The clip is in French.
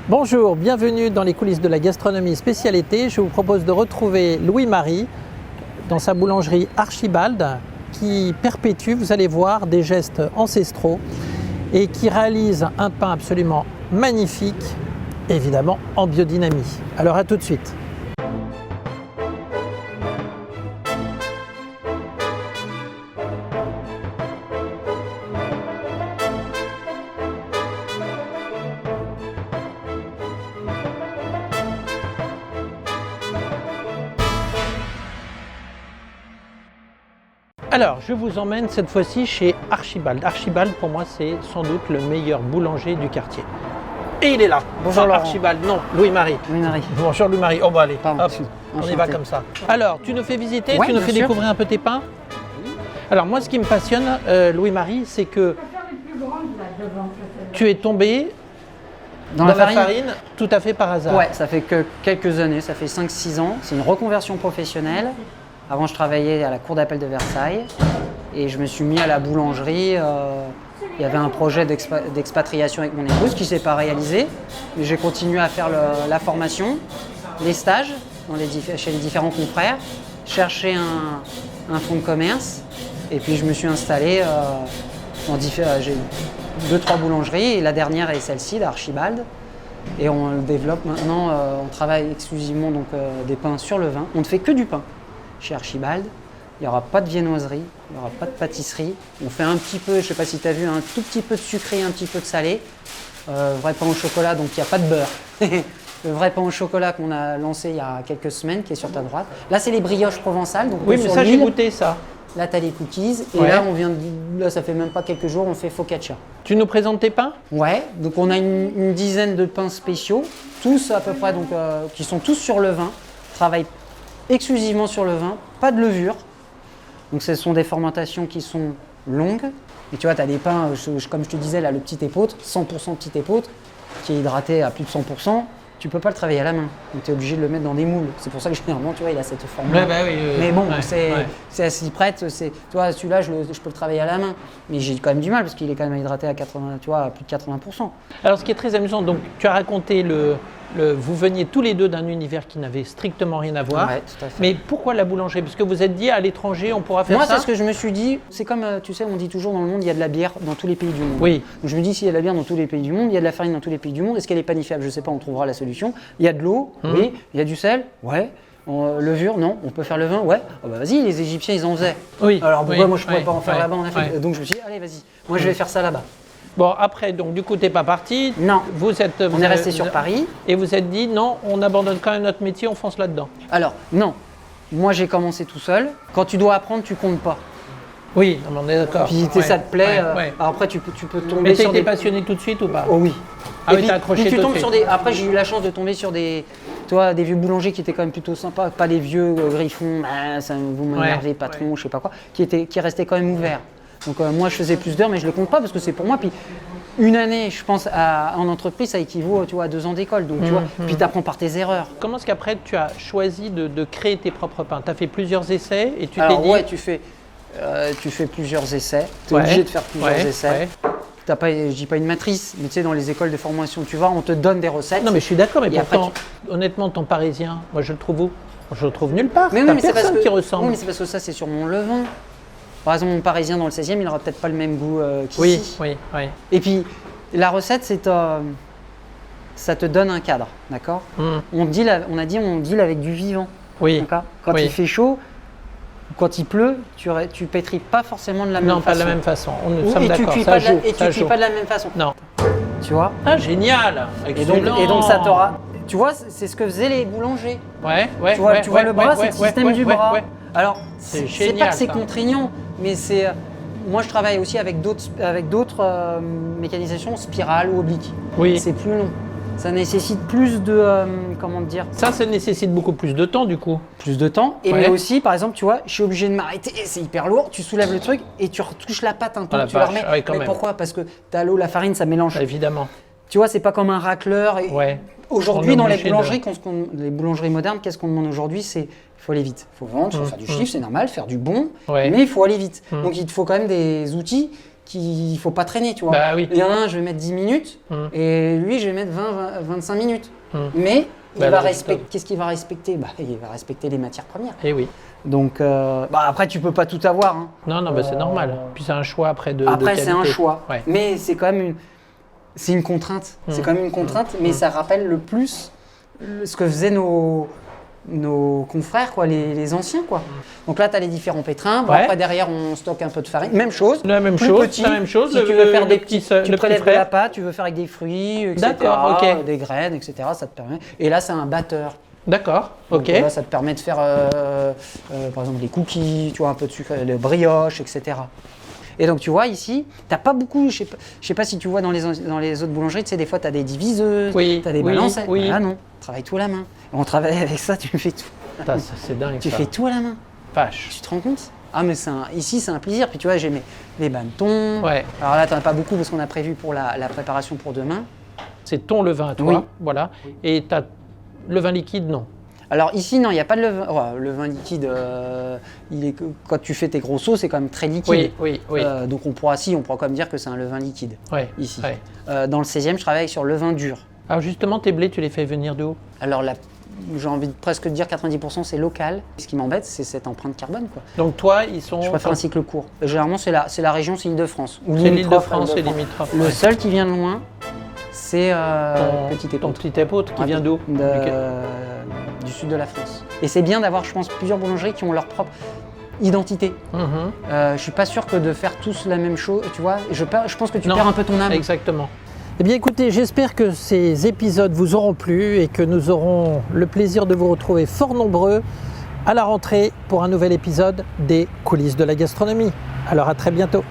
Bonjour, bienvenue dans les coulisses de la gastronomie spécialité. Je vous propose de retrouver Louis-Marie dans sa boulangerie Archibald qui perpétue, vous allez voir, des gestes ancestraux et qui réalise un pain absolument magnifique, évidemment en biodynamie. Alors à tout de suite. Alors, je vous emmène cette fois-ci chez Archibald. Archibald, pour moi, c'est sans doute le meilleur boulanger du quartier. Et il est là. Bonjour Laurent. Archibald, non, Louis-Marie. Louis-Marie. Bonjour Louis-Marie. Oh bah allez, Pardon, hop, on y va comme ça. Alors, tu nous fais visiter, Ouais, tu nous bien fais sûr. découvrir un peu tes pains. Alors moi, ce qui me passionne, Louis-Marie, c'est que tu es tombé Dans dans la farine, tout à fait par hasard. Ouais, ça fait que quelques années, ça fait 5-6 ans. C'est une reconversion professionnelle. Avant, je travaillais à la cour d'appel de Versailles et je me suis mis à la boulangerie. Il y avait un projet d'expatriation avec mon épouse qui ne s'est pas réalisé. Mais j'ai continué à faire la formation, les stages chez les différents confrères, chercher un fonds de commerce. Et puis je me suis installé j'ai 2-3 boulangeries et la dernière est celle-ci, l'Archibald. Et on le développe maintenant, on travaille exclusivement donc, des pains sur le vin. On ne fait que du pain chez Archibald. Il n'y aura pas de viennoiserie, il n'y aura pas de pâtisserie. On fait un petit peu, je ne sais pas si tu as vu, un tout petit peu de sucré, un petit peu de salé. Vrai pain au chocolat, donc il n'y a pas de beurre. Le vrai pain au chocolat qu'on a lancé il y a quelques semaines, qui est sur ta droite. Là, c'est les brioches provençales. Donc Oui, mais sur ça, j'ai l'huile. goûté ça. Là, tu as les cookies. Et Ouais. là, ça fait même pas quelques jours, on fait focaccia. Tu nous présentes tes pains? Ouais, donc on a une dizaine de pains spéciaux, tous à peu près, donc, qui sont tous sur le vin. Travaille exclusivement sur le vin, pas de levure. Donc ce sont des fermentations qui sont longues. Et tu vois, tu as des pains, comme je te disais, là, le petit épeautre, 100% petit épeautre, qui est hydraté à plus de 100%. Tu peux pas le travailler à la main, donc tu es obligé de le mettre dans des moules. C'est pour ça que généralement, tu vois, il a cette forme. Ouais, bah oui, Mais bon, ouais, c'est ouais. assez prête. Tu vois, celui-là, je peux le travailler à la main. Mais j'ai quand même du mal parce qu'il est quand même hydraté à 80, tu vois, à plus de 80%. Alors, ce qui est très amusant, donc tu as raconté vous veniez tous les deux d'un univers qui n'avait strictement rien à voir. Ouais, tout à fait. Mais pourquoi la boulangerie? Parce que vous êtes dit à l'étranger, on pourra faire Moi, ça. c'est ce que je me suis dit. C'est comme, tu sais, on dit toujours dans le monde, il y a de la bière dans tous les pays du monde. Oui. Donc je me dis, s'il y a de la bière dans tous les pays du monde, il y a de la farine dans tous les pays du monde. Est-ce qu'elle est panifiable? Je sais pas, on trouvera la solution. Il y a de l'eau, oui. Il y a du sel, ouais. Levure, non. On peut faire le vin, ouais. Oh bah vas-y, les Égyptiens, ils en faisaient. Oui. Alors pourquoi Oui, moi je pourrais oui, pas en faire oui, là-bas en Afrique? oui. Donc je me suis dit, allez, vas-y. Moi, je vais faire ça là-bas. Bon, après, donc du coup, t'es pas parti. Non. On On est resté sur Paris. Et vous êtes dit, non, on abandonne quand même notre métier, on fonce là-dedans. Alors, non. Moi, j'ai commencé tout seul. Quand tu dois apprendre, tu comptes pas. Oui, non, mais on est d'accord. Puis Ouais, ça te plaît. ouais, ouais. Alors après, tu peux tomber Mais t'as sur été des... passionné tout de suite ou pas? Oh oui. Ah Et oui, puis- t'as accroché puis tu tout de tombes suite. sur des. Après, j'ai eu la chance de tomber sur des vieux boulangers qui étaient quand même plutôt sympas, pas les vieux griffons, ah, ça vous m'énervez, Ouais, patron, je sais pas quoi, qui restaient quand même ouverts. Donc moi, je faisais plus d'heures, mais je le compte pas parce que c'est pour moi. Puis une année, je pense, en entreprise, ça équivaut, tu vois, à 2 ans d'école. Donc tu vois, puis tu apprends par tes erreurs. Comment est-ce qu'après, tu as choisi de créer tes propres pains? Tu as fait plusieurs essais et tu t'es Alors dit… ouais, tu fais plusieurs essais. Tu es Ouais, obligé de faire plusieurs ouais, essais. ouais. T'as pas, je dis pas une matrice, mais tu sais, dans les écoles de formation, tu vois, on te donne des recettes. Non, mais je suis d'accord, mais Et après, pourtant, honnêtement, ton parisien, moi je le trouve où? Je le trouve nulle part. Mais T'as oui, mais c'est parce personne que, qui ressemble. oui, mais c'est parce que ça, c'est sur mon levain. Par exemple, mon parisien dans le 16e, il n'aura peut-être pas le même goût qu'ici. Oui, oui, oui. Et puis, la recette, ça te donne un cadre, d'accord? On deal avec du vivant, Oui. d'accord? Quand Oui. il fait chaud, quand il pleut, tu pétris pas forcément de la même Non, façon. pas de la même façon. Nous Ou- sommes et tu d'accord, cuis ça pas de la- joue. et tu ça cuis joue. pas de la même façon. Non. Tu vois? Ah, génial. Et donc ça t'aura. Tu vois, c'est ce que faisaient les boulangers. Ouais, ouais. Tu vois, ouais, tu vois ouais, le bras, ouais, c'est le ouais, système ouais, du ouais, bras. ouais. Alors, C'est c'est pas génial, que c'est ça. contraignant, mais c'est. Moi, je travaille aussi avec d'autres mécanisations spirales ou obliques. Oui. C'est plus long. Ça nécessite plus de. Comment dire? Ça nécessite beaucoup plus de temps, du coup. Plus de temps. Et Ouais. mais aussi, par exemple, tu vois, je suis obligé de m'arrêter, c'est hyper lourd. Tu soulèves le truc et tu retouches la pâte un peu. Oh la tu la vache, remets. ah oui, quand mais même. pourquoi? Parce que t'as l'eau, la farine, ça mélange. Évidemment. Tu vois, c'est pas comme un racleur. Et Ouais. aujourd'hui, On est dans les obligé boulangeries, les boulangeries modernes, qu'est-ce qu'on demande aujourd'hui? C'est il faut aller vite. Il faut vendre, il faut faire du chiffre, c'est normal, faire du bon, Ouais. mais il faut aller vite. Donc il te faut quand même des outils qu'il ne faut pas traîner, tu vois. Bah oui. Il y en a un, je vais mettre 10 minutes, et lui, je vais mettre 25 minutes. Mais qu'est-ce qu'il va respecter? Il va respecter les matières premières. Et oui. Donc, après, tu peux pas tout avoir. Hein. Non, c'est normal. Puis c'est un choix après de Après, de c'est un qualité. choix. Ouais. Mais c'est quand même une contrainte. C'est quand même une contrainte, mais ça rappelle le plus ce que faisaient nos confrères, quoi, les anciens, quoi. Donc là, tu as les différents pétrins. Bon, Ouais. Après, derrière, on stocke un peu de farine. Même chose. La même plus chose. petit. La même chose. Si tu veux faire des petits, le tu petit prélèves de frais. la pâte, tu veux faire avec des fruits, etc. D'accord, ok. Des graines, etc. Ça te permet. Et là, c'est un batteur. D'accord. Donc, Ok. voilà, ça te permet de faire, par exemple, des cookies, tu vois, un peu de sucre, des brioches, etc. Et donc, tu vois, ici, tu n'as pas beaucoup, je sais pas si tu vois dans les autres boulangeries, tu sais, des fois, tu as des diviseuses, Oui, tu as des oui, balances. oui. Là, non, travaille tout à la main. On travaille avec ça, tu fais tout. Putain, c'est dingue. Tu ça. fais tout à la main. Vache. Tu te rends compte? Ah, mais ici, c'est un plaisir. Puis, tu vois, j'ai les bannetons. Ouais. Alors là, tu n'en as pas beaucoup parce qu'on a prévu pour la préparation pour demain. C'est ton levain, toi. Oui. Voilà. Et t'as le vin liquide, non. Alors ici, non, il n'y a pas de levain. Oh, le vin liquide, quand tu fais tes gros sauts, c'est quand même très liquide. Oui. Donc on pourra quand même dire que c'est un levain liquide Ouais. ici. Ouais. Dans le 16e, je travaille sur levain dur. Alors justement, tes blés, tu les fais venir d'où? Alors j'ai envie de presque de dire 90% c'est local. Ce qui m'embête, c'est cette empreinte carbone, quoi. Donc toi, ils sont. Je préfère un cycle court. Généralement, c'est la région, c'est l'Île-de-France. Ou C'est limitrophe, l'Île-de-France, c'est limitrophe. Le ouais. seul qui vient de loin, c'est Petit Ton Épaule. petit épaule qui vient d'où? Du sud de la France. Et c'est bien d'avoir, je pense, plusieurs boulangeries qui ont leur propre identité. Je suis pas sûr que de faire tous la même chose, tu vois. Je pense que tu Non, perds un peu ton âme. Exactement. Eh bien écoutez, j'espère que ces épisodes vous auront plu et que nous aurons le plaisir de vous retrouver fort nombreux à la rentrée pour un nouvel épisode des coulisses de la gastronomie. Alors à très bientôt.